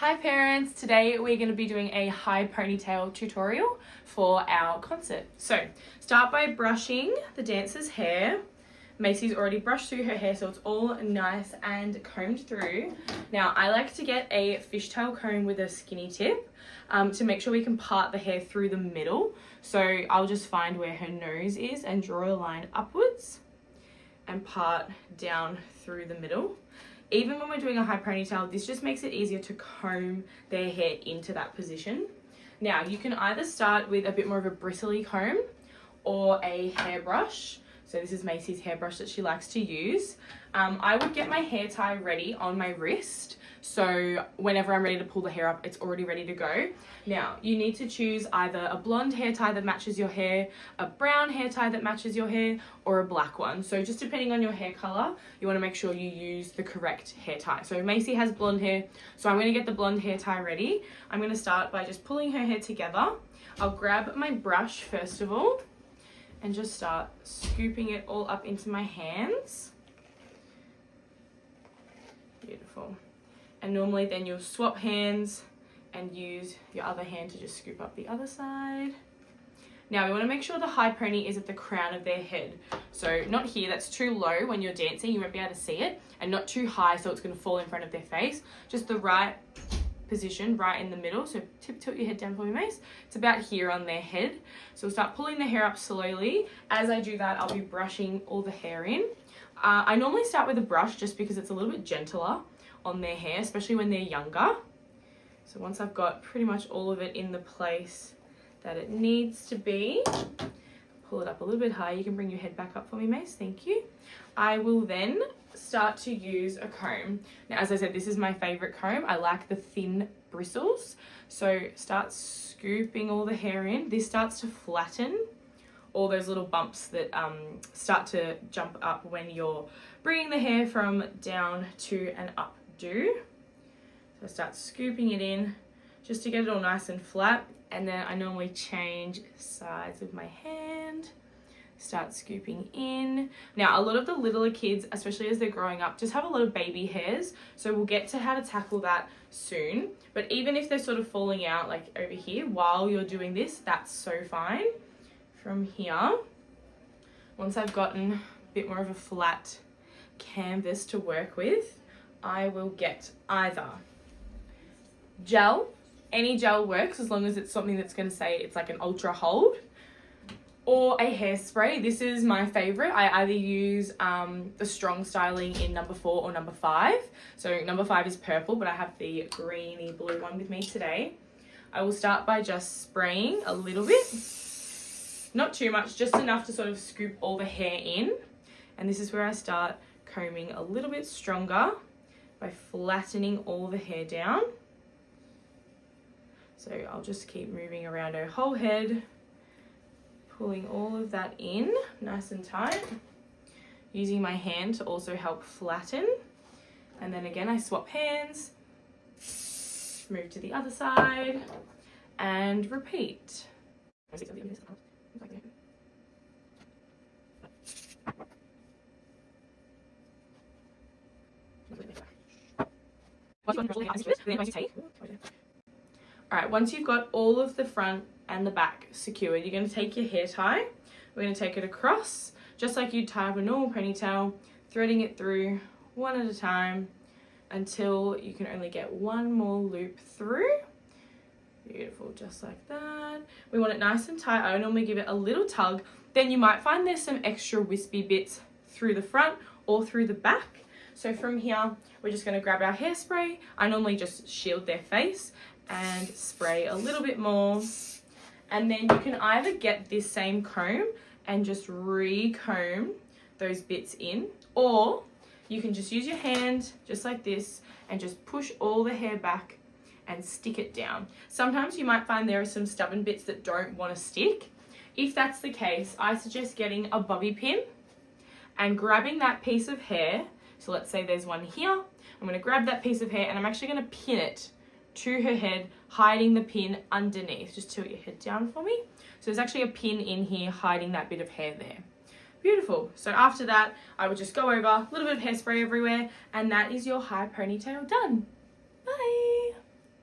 Hi parents, today we're going to be doing a high ponytail tutorial for our concert. So start by brushing the dancer's hair. Macy's already brushed through her hair so it's all nice and combed through. Now I like to get a fishtail comb with a skinny tip to make sure we can part the hair through the middle. So I'll just find where her nose is and draw a line upwards and part down through the middle. Even when we're doing a high ponytail, this just makes it easier to comb their hair into that position. Now, you can either start with a bit more of a bristly comb or a hairbrush. So this is Macy's hairbrush that she likes to use. I would get my hair tie ready on my wrist. So whenever I'm ready to pull the hair up, it's already ready to go. Now, you need to choose either a blonde hair tie that matches your hair, a brown hair tie that matches your hair, or a black one. So just depending on your hair color, you want to make sure you use the correct hair tie. So Macy has blonde hair, so I'm going to get the blonde hair tie ready. I'm going to start by just pulling her hair together. I'll grab my brush first of all and just start scooping it all up into my hands. Beautiful. And normally then you'll swap hands and use your other hand to just scoop up the other side. Now we want to make sure the high pony is at the crown of their head. So not here, that's too low when you're dancing, you won't be able to see it, and not too high so it's going to fall in front of their face. Just the right position, right in the middle. So tilt your head down for me, Mace. It's about here on their head. So we'll start pulling the hair up slowly. As I do that, I'll be brushing all the hair in. I normally start with a brush just because it's a little bit gentler on their hair, especially when they're younger. So once I've got pretty much all of it in the place that it needs to be, pull it up a little bit higher. You can bring your head back up for me, Mace. Thank you. I will then start to use a comb. Now, as I said, this is my favorite comb. I like the thin bristles. So start scooping all the hair in. This starts to flatten all those little bumps that start to jump up when you're bringing the hair from down to an updo. So I start scooping it in just to get it all nice and flat. And then I normally change sides with my hand. Start scooping in. Now, a lot of the littler kids, especially as they're growing up, just have a lot of baby hairs. So we'll get to how to tackle that soon. But even if they're sort of falling out like over here while you're doing this, that's so fine. From here, once I've gotten a bit more of a flat canvas to work with, I will get either gel. Any gel works as long as it's something that's going to say it's like an ultra hold, or a hairspray. This is my favorite. I either use the strong styling in number 4 or number 5. So number 5 is purple, but I have the greeny blue one with me today. I will start by just spraying a little bit, not too much, just enough to sort of scoop all the hair in. And this is where I start combing a little bit stronger by flattening all the hair down. So I'll just keep moving around her whole head, pulling all of that in nice and tight, using my hand to also help flatten. And then again, I swap hands, move to the other side, and repeat. Alright, once you've got all of the front and the back secured, you're going to take your hair tie. We're going to take it across, just like you'd tie up a normal ponytail, threading it through one at a time until you can only get one more loop through. Beautiful, just like that. We want it nice and tight. I normally give it a little tug. Then you might find there's some extra wispy bits through the front or through the back. So from here, we're just going to grab our hairspray. I normally just shield their face and spray a little bit more. And then you can either get this same comb and just re-comb those bits in, or you can just use your hand just like this and just push all the hair back and stick it down. Sometimes you might find there are some stubborn bits that don't want to stick. If that's the case, I suggest getting a bobby pin and grabbing that piece of hair. So let's say there's one here. I'm going to grab that piece of hair and I'm actually going to pin it to her head, hiding the pin underneath. Just tilt your head down for me. So there's actually a pin in here hiding that bit of hair there. Beautiful. So after that, I would just go over, a little bit of hairspray everywhere, and that is your high ponytail done. Bye.